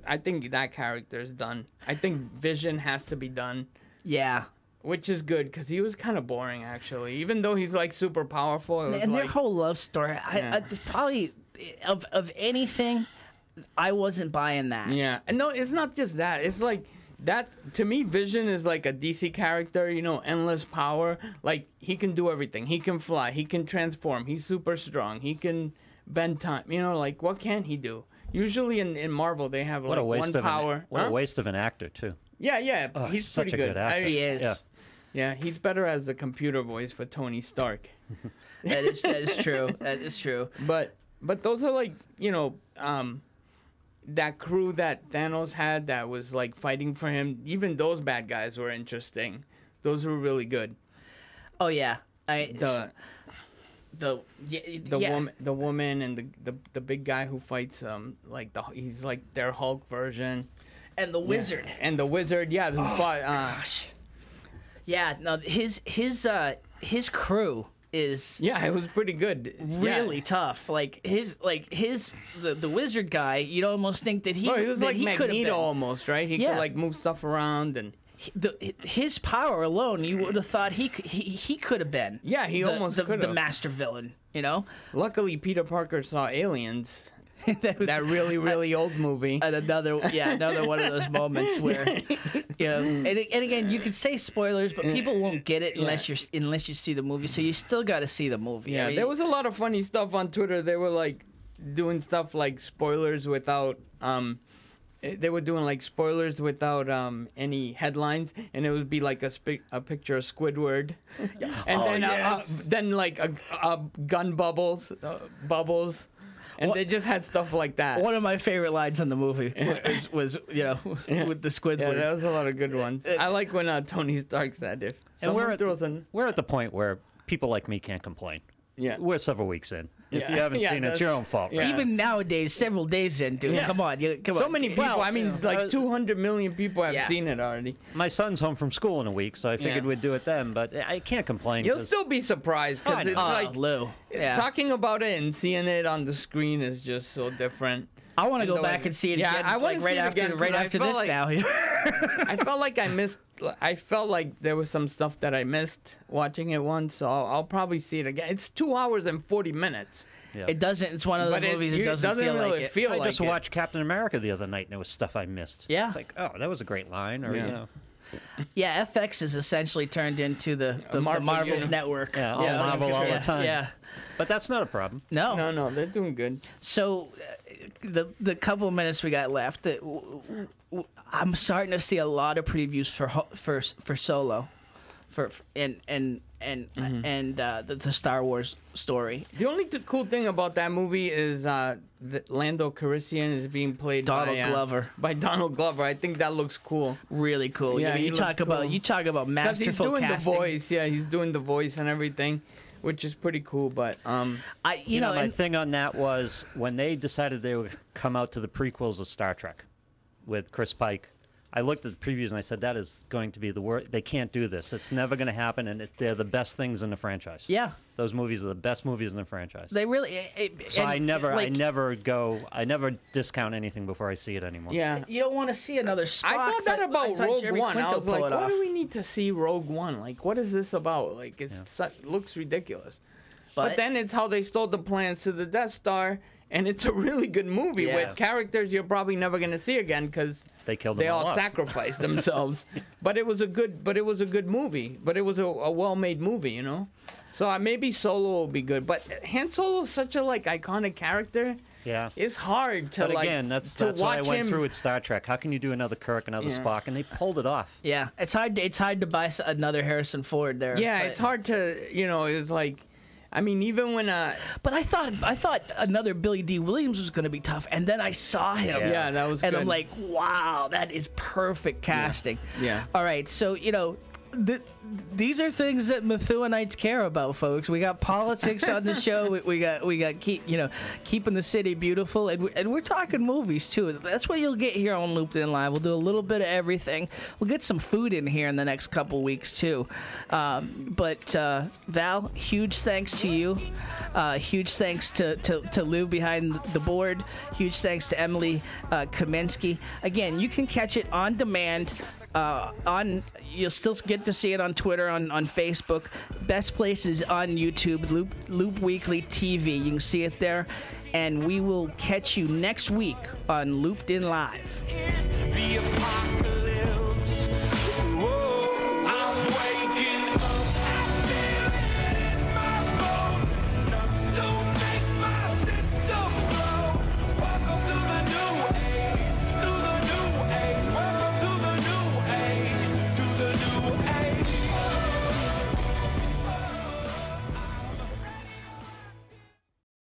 I think that character is done. I think Vision has to be done, Yeah. which is good because he was kind of boring actually. Even though he's like super powerful, it was And their like, whole love story, Yeah. it's probably of anything, I wasn't buying that. yeah, and no, it's not just that. It's like that to me. Vision is like a DC character, you know, endless power. Like he can do everything. He can fly. He can transform. He's super strong. He can bend time. You know, like what can he do? Usually in Marvel they have What like a waste one of power. what Huh? a waste of an actor too. Yeah, yeah, Oh, he's such pretty a good actor. He is. Yeah. Yeah, he's better as the computer voice for Tony Stark. That is true. That is true. But those are like, you know, that crew that Thanos had that was like fighting for him. Even those bad guys were interesting. Those were really good. Oh yeah. The yeah. woman and the big guy who fights like he's like their Hulk version. And the wizard. And the wizard, yeah, who fought Gosh. Yeah. No, his crew is yeah, it was pretty good. really Yeah. tough. Like the wizard guy, you'd almost think that he No, he was that like he could have Magneto been. almost, right? He Yeah. could like move stuff around and His power alone, you would have thought he could have been. Yeah, he almost the could've. master villain. You know, luckily Peter Parker saw Aliens. that was That really old movie. another one of those moments where you know, and again, you could say spoilers, but people won't get it unless you see the movie. So you still got to see the movie. Yeah, I mean, there was a lot of funny stuff on Twitter. They were like doing stuff like spoilers without they were doing like spoilers without any headlines, and it would be like a picture of Squidward, and then like a gun bubbles, and they just had stuff like that. one of my favorite lines in the movie was you know with the Squidward. Yeah, that was a lot of good ones. I like when Tony Stark said, "If And someone throws an we're at the point where people like me can't complain. yeah." We're several weeks in. If Yeah. you haven't Yeah, seen it, it's that's- your own fault. yeah. Right? Even nowadays, several days in, dude. Yeah. Come on, come So on. many people. I mean, like 200 million people have Yeah. seen it already. My son's home from school in a week, so I figured Yeah. we'd do it then. But I can't complain. You'll 'cause still be surprised I because know. it's like Lou. Yeah. talking about it and seeing it on the screen is just so different. I want to go No, back like- and see it Yeah, again. I wanna like, see right it after again, right 'cause I after felt this like- now. I felt like I felt like there was some stuff that I missed watching it once, so I'll probably see it again. It's 2 hours and 40 minutes. Yeah. It doesn't. It's one of those But movies that doesn't feel really like it. feel I like just it. watched Captain America the other night, and there was stuff I missed. Yeah. It's like, oh, that was a great line, or Yeah. you know, Yeah, FX is essentially turned into the Marvel Marvel's universe. network. yeah, all Yeah, Marvel for all sure. the time. Yeah. But that's not a problem. No. No, they're doing good. So, the couple of minutes we got left, I'm starting to see a lot of previews for Solo, and the Star Wars story. The only cool thing about that movie is that Lando Calrissian is being played Donald by Glover. By Donald Glover. I think that looks cool. Really cool. Yeah, I mean, he you talk looks about cool. masterful Because he's doing casting. the voice. Yeah, he's doing the voice and everything, which is pretty cool. But You know, my and- thing on that was when they decided they would come out to the prequels of Star Trek with Chris Pike. I looked at the previews and I said, that is going to be the worst. They can't do this. It's never going to happen, and they're the best things in the franchise. Yeah. Those movies are the best movies in the franchise. They really. So I never like, discount anything before I see it anymore. Yeah. You don't want to see another Spock. I thought that but about I thought Rogue Jeremy One. I Quinto was like, pulled it why off. do we need to see Rogue One? Like, what is this about? Like, looks ridiculous. But then it's how they stole the plans to the Death Star, and it's a really good movie Yeah. with characters you're probably never going to see again because They killed they them all off. sacrificed themselves. But it was a good movie. But it was a well-made movie, you know. So maybe Solo will be good. But Han Solo's such a iconic character. Yeah. It's hard to But again, that's to what I watch went him. through with Star Trek. How can you do another Kirk, another Spock? And they pulled it off. Yeah, it's hard. It's hard to buy another Harrison Ford there. Yeah, but- it's hard to it's like. I mean, even when But I thought another Billy D. Williams was going to be tough, and then I saw him. Yeah, that was and good. I'm like, wow, that is perfect casting. Yeah. All right, so these are things that Methuanites care about, folks. We got politics on the show. We got keeping the city beautiful, and we're talking movies too. That's what you'll get here on Looped In Live. We'll do a little bit of everything. We'll get some food in here in the next couple weeks too. But Val, huge thanks to you. Huge thanks to Lou behind the board. Huge thanks to Emily Kamensky. Again, you can catch it on demand. You'll still get to see it on Twitter, on Facebook. Best place is on YouTube, Loop Weekly TV. You can see it there. And we will catch you next week on Looped In Live.